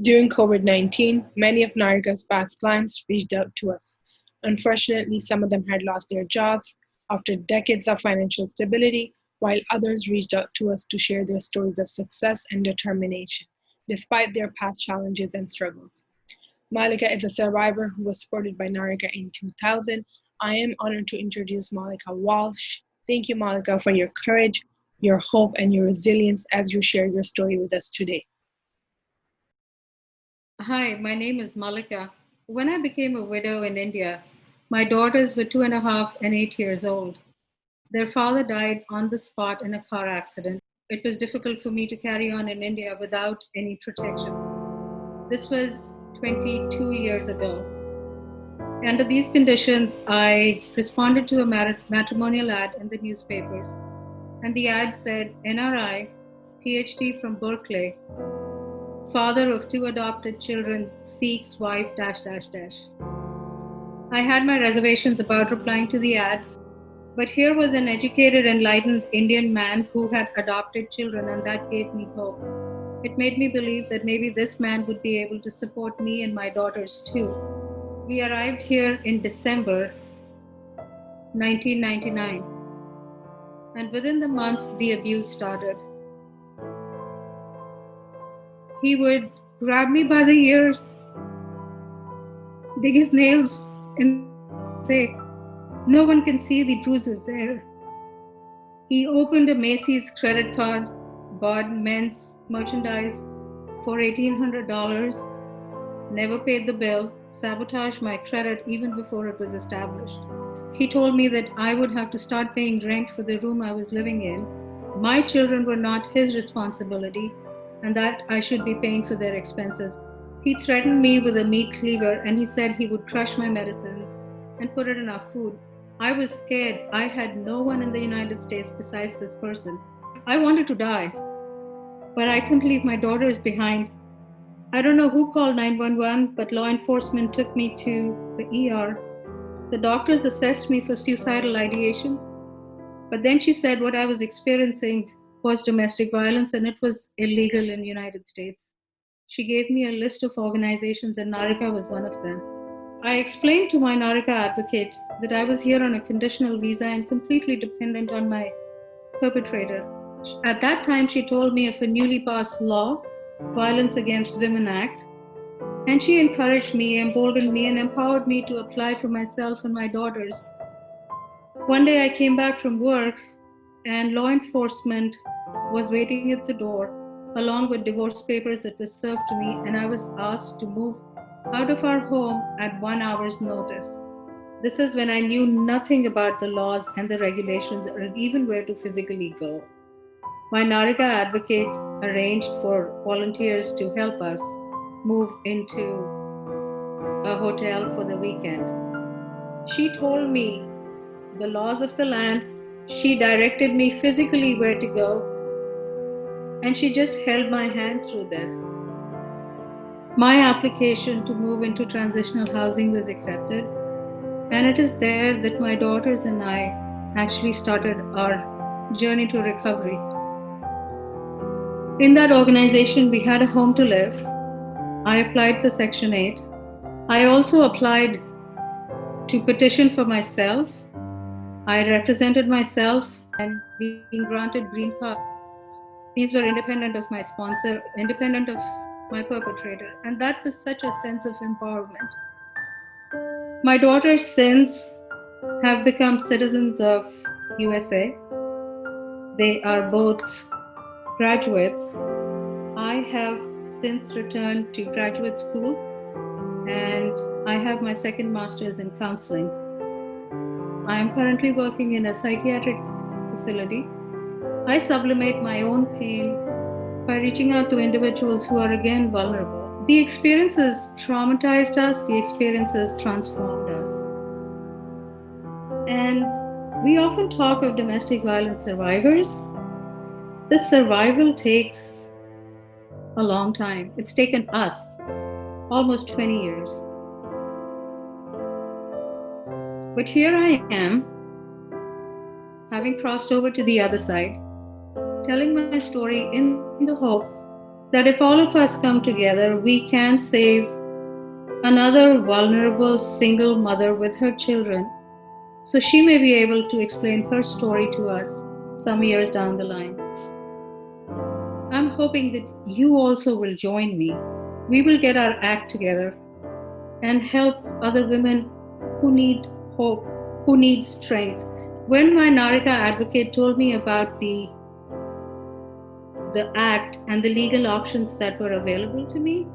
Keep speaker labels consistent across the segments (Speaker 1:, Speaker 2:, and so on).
Speaker 1: During COVID-19, many of Narga's past clients reached out to us. Unfortunately, some of them had lost their jobs after decades of financial stability, while others reached out to us to share their stories of success and determination, despite their past challenges and struggles. Malika is a survivor who was supported by Narika in 2000. I am honored to introduce Malika Walsh. Thank you, Malika, for your courage, your hope, and your resilience as you share your story with us today.
Speaker 2: Hi, my name is Malika. When I became a widow in India, my daughters were 2.5 and 8 years old. Their father died on the spot in a car accident. It was difficult for me to carry on in India without any protection. This was 22 years ago. Under these conditions, I responded to a matrimonial ad in the newspapers, and the ad said NRI, PhD from Berkeley, father of two adopted children, seeks wife dash dash dash. I had my reservations about replying to the ad, but here was an educated, enlightened Indian man who had adopted children, and that gave me hope. It made me believe that maybe this man would be able to support me and my daughters too. We arrived here in December 1999, and within the month, the abuse started. He would grab me by the ears, dig his nails in the earth, and say, "No one can see the bruises there." He opened a Macy's credit card, bought men's merchandise for $1,800, never paid the bill, sabotaged my credit even before it was established. He told me that I would have to start paying rent for the room I was living in. My children were not his responsibility, and that I should be paying for their expenses. He threatened me with a meat cleaver, and he said he would crush my medicines and put it in our food. I was scared. I had no one in the United States besides this person. I wanted to die, but I couldn't leave my daughters behind. I don't know who called 911, but law enforcement took me to the ER. The doctors assessed me for suicidal ideation, but then she said what I was experiencing was domestic violence and it was illegal in the United States. She gave me a list of organizations, and Narika was one of them. I explained to my Narika advocate that I was here on a conditional visa and completely dependent on my perpetrator. At that time, she told me of a newly passed law, Violence Against Women Act, and she encouraged me, emboldened me, and empowered me to apply for myself and my daughters. One day I came back from work and law enforcement was waiting at the door along with divorce papers that were served to me, and I was asked to move out of our home at 1 hour's notice. This is when I knew nothing about the laws and the regulations or even where to physically go. My Narika advocate arranged for volunteers to help us move into a hotel for the weekend. She told me the laws of the land. She directed me physically where to go, and she just held my hand through this. My application to move into transitional housing was accepted, and it is there that my daughters and I actually started our journey to recovery. In that organization, we had a home to live. I applied for Section 8. I also applied to petition for myself. I represented myself and being granted green cards. These were independent of my sponsor, independent of my perpetrator, and that was such a sense of empowerment. My daughters since have become citizens of USA. They are both graduates. I have since returned to graduate school and I have my second master's in counseling. I am currently working in a psychiatric facility. I sublimate my own pain by reaching out to individuals who are again vulnerable. The experiences traumatized us, the experiences transformed us. And we often talk of domestic violence survivors. This survival takes a long time. It's taken us almost 20 years. But here I am, having crossed over to the other side, telling my story in the hope that that if all of us come together, we can save another vulnerable single mother with her children, so she may be able to explain her story to us some years down the line. I'm hoping that you also will join me. We will get our act together and help other women who need hope, who need strength. When my Narika advocate told me about the act and the legal options that were available to me,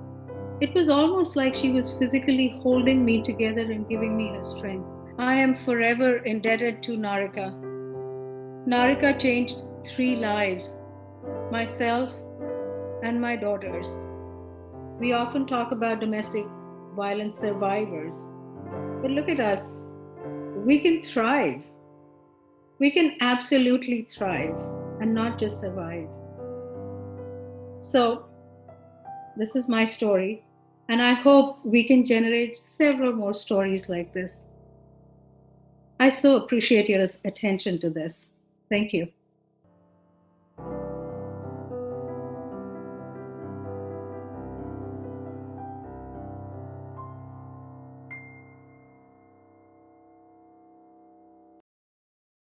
Speaker 2: it was almost like she was physically holding me together and giving me her strength. I am forever indebted to Narika. Narika changed 3 lives, myself and my daughters. We often talk about domestic violence survivors, but look at us. We can thrive. We can absolutely thrive and not just survive. So, this is my story, and I hope we can generate several more stories like this. I so appreciate your attention to this. Thank you.